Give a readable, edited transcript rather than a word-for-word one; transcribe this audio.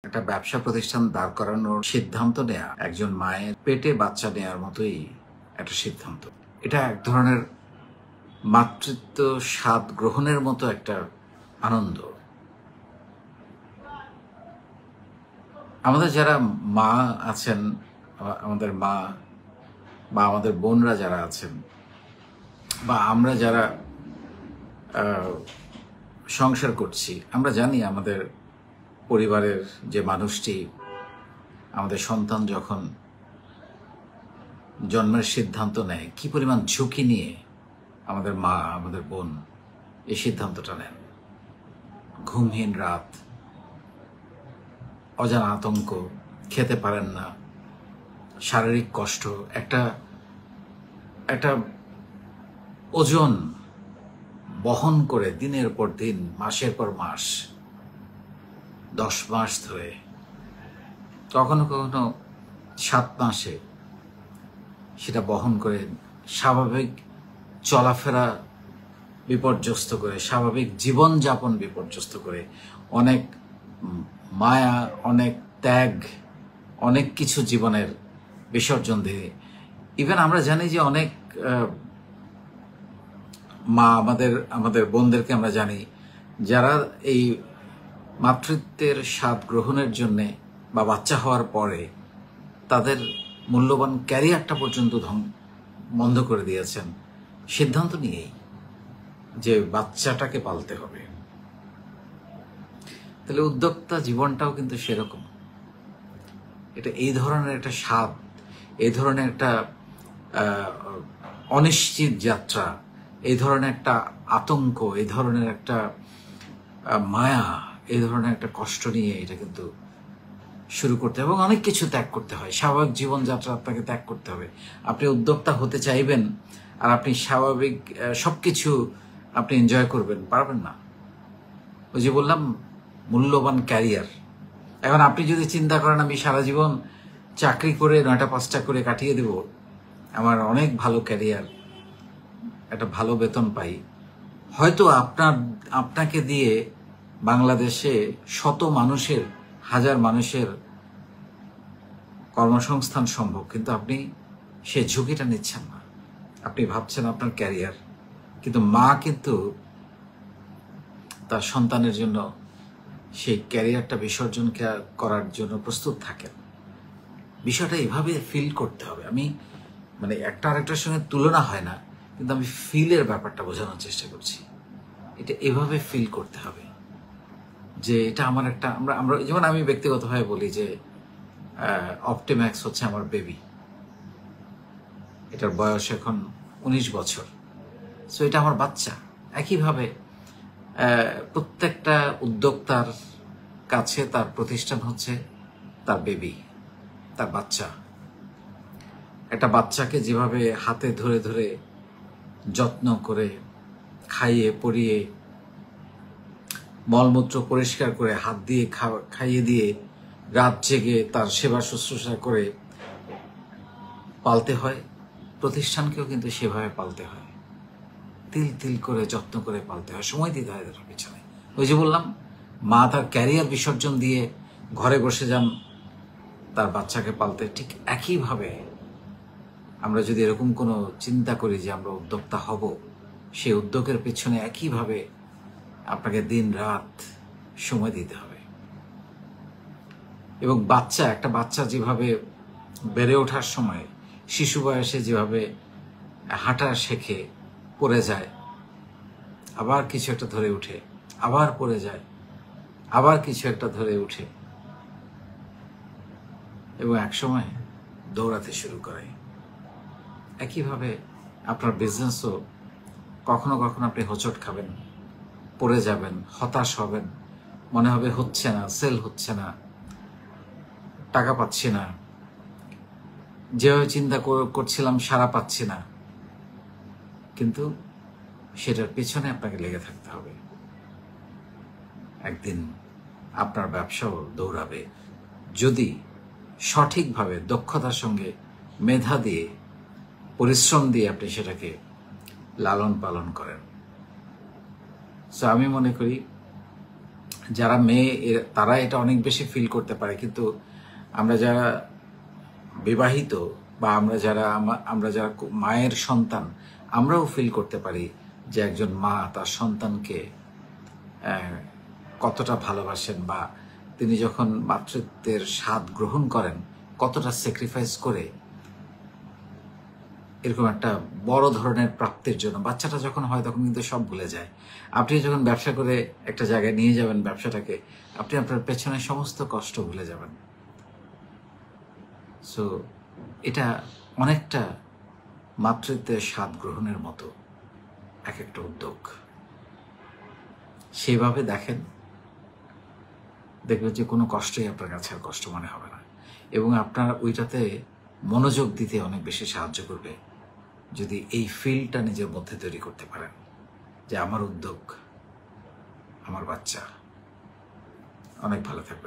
একটা ব্যবসা প্রতিষ্ঠান দাঁড় করানোর সিদ্ধান্ত নেয়া একজন মায়ের পেটে বাচ্চা নেয়ার মতোই একটা সিদ্ধান্ত। এটা এক ধরনের মাতৃত্ব স্বাদ গ্রহণের মতো একটা আনন্দ। আমাদের যারা মা আছেন, আমাদের মা বা আমাদের বোনরা যারা আছেন, বা আমরা যারা সংসার করছি, আমরা জানি আমাদের পরিবারের যে মানুষটি, আমাদের সন্তান যখন জন্মের সিদ্ধান্ত নেয়, কি পরিমাণ ঝুঁকি নিয়ে আমাদের মা, আমাদের বোন এই সিদ্ধান্তটা নেন। ঘুমহীন রাত, অজানা আতঙ্ক, খেতে পারেন না, শারীরিক কষ্ট, একটা একটা ওজন বহন করে দিনের পর দিন, মাসের পর মাস, 10 মাস ধরে, কখনো কখনো 7 মাসে সেটা বহন করে স্বাভাবিক চলাফেরা বিপর্যস্ত করে, স্বাভাবিক জীবনযাপন বিপর্যস্ত করে, অনেক মায়া, অনেক ত্যাগ, অনেক কিছু জীবনের বিসর্জন দিয়ে। ইভেন আমরা জানি যে অনেক মা, আমাদের বোনদেরকে আমরা জানি যারা এই মাতৃত্বের স্বাদ গ্রহণের জন্যে বা বাচ্চা হওয়ার পরে তাদের মূল্যবান ক্যারিয়ারটা পর্যন্ত বন্ধ করে দিয়েছেন সিদ্ধান্ত নিয়েই যে বাচ্চাটাকে পালতে হবে। তাহলে উদ্যোক্তা জীবনটাও কিন্তু সেরকম। এটা এই ধরনের একটা স্বাদ, এই ধরনের একটা অনিশ্চিত যাত্রা, এই ধরনের একটা আতঙ্ক, এই ধরনের একটা মায়া, এই ধরনের একটা কষ্ট নিয়ে এটা কিন্তু শুরু করতে হবে এবং অনেক কিছু ত্যাগ করতে হয়। স্বাভাবিক জীবনযাত্রা আপনাকে ত্যাগ করতে হবে। আপনি উদ্যোক্তা হতে চাইবেন আর আপনি স্বাভাবিক সবকিছু আপনি এনজয় করবেন, পারবেন না। ওই যে বললাম, মূল্যবান ক্যারিয়ার। এখন আপনি যদি চিন্তা করেন আমি সারা জীবন চাকরি করে 9টা 5টা করে কাটিয়ে দেব, আমার অনেক ভালো ক্যারিয়ার, একটা ভালো বেতন পাই, হয়তো আপনাকে দিয়ে বাংলাদেশে শত মানুষের, হাজার মানুষের কর্মসংস্থান সম্ভব, কিন্তু আপনি সে ঝুঁকিটা নিচ্ছেন না। আপনি ভাবছেন আপনার ক্যারিয়ার, কিন্তু মা কিন্তু তার সন্তানের জন্য সেই ক্যারিয়ারটা বিসর্জন করার জন্য প্রস্তুত থাকেন। বিষয়টা এভাবে ফিল করতে হবে। আমি মানে একটা আরেকটার সঙ্গে তুলনা হয় না, কিন্তু আমি ফিলের ব্যাপারটা বোঝানোর চেষ্টা করছি। এটা এভাবে ফিল করতে হবে যে এটা আমার একটা, আমরা যেমন আমি ব্যক্তিগতভাবে বলি যে অপটিম্যাক্স হচ্ছে আমার বেবি। এটার বয়স এখন 19 বছর। সো এটা আমার বাচ্চা। একইভাবে প্রত্যেকটা উদ্যোক্তার কাছে তার প্রতিষ্ঠান হচ্ছে তার বেবি, তার বাচ্চা। একটা বাচ্চাকে যেভাবে হাতে ধরে ধরে যত্ন করে খাইয়ে পরিয়ে, মলমূত্র পরিষ্কার করে হাত দিয়ে খাইয়ে দিয়ে, রাত জেগে তার সেবা শুশ্রূষা করে পালতে হয়, প্রতিষ্ঠানকেও কিন্তু সেভাবে পালতে হয়। তিল তিল করে যত্ন করে পালতে হয়, সময় দিতে হয় তার পিছনে। ওই যে বললাম, মা তার ক্যারিয়ার বিসর্জন দিয়ে ঘরে বসে যান তার বাচ্চাকে পালতে। ঠিক একইভাবে আমরা যদি এরকম কোনো চিন্তা করি যে আমরা উদ্যোক্তা হব, সেই উদ্যোগের পিছনে একইভাবে আপনাকে দিন রাত সময় দিতে হবে। এবং একটা বাচ্চা যেভাবে বেড়ে ওঠার সময় শিশু বয়সে যেভাবে হাঁটা শেখে, পড়ে যায়, আবার কিছু একটা ধরে উঠে, আবার পড়ে যায়, আবার কিছু একটা ধরে উঠে, এবং একসময় দৌড়াতে শুরু করে। একইভাবে আপনার বিজনেসও কখনো কখনো আপনি হোঁচট খাবেন, পড়ে যাবেন, হতাশ হবেন, মনে হবে হচ্ছে না, সেল হচ্ছে না, টাকা পাচ্ছি না, যেভাবে চিন্তা করছিলাম সাড়া পাচ্ছি না। কিন্তু সেটার পেছনে আপনাকে লেগে থাকতে হবে। একদিন আপনার ব্যবসাও দৌড়াবে, যদি সঠিকভাবে দক্ষতার সঙ্গে মেধা দিয়ে, পরিশ্রম দিয়ে আপনি সেটাকে লালন পালন করেন। সো আমি মনে করি যারা মেয়ে তারা এটা অনেক বেশি ফিল করতে পারে, কিন্তু আমরা যারা বিবাহিত বা আমরা যারা মায়ের সন্তান, আমরাও ফিল করতে পারি যে একজন মা তার সন্তানকে কতটা ভালোবাসেন, বা তিনি যখন মাতৃত্বের স্বাদ গ্রহণ করেন কতটা স্যাক্রিফাইস করে এরকম একটা বড় ধরনের প্রাপ্তির জন্য। বাচ্চাটা যখন হয় তখন কিন্তু সব ভুলে যায়। আপনি যখন ব্যবসা করে একটা জায়গায় নিয়ে যাবেন ব্যবসাটাকে, আপনি আপনার পেছনে সমস্ত কষ্ট ভুলে যাবেন। সো এটা অনেকটা মাতৃত্বের স্বাদ গ্রহণের মতো এক একটা উদ্যোগ। সেভাবে দেখেন, দেখবেন যে কোনো কষ্টই আপনার কাছে আর কষ্ট মনে হবে না, এবং আপনার ওইটাতে মনোযোগ দিতে অনেক বেশি সাহায্য করবে যদি এই ফিলটা নিজের মধ্যে তৈরি করতে পারেন যে আমার উদ্যোগ, আমার বাচ্চা। অনেক ভালো থাকবেন।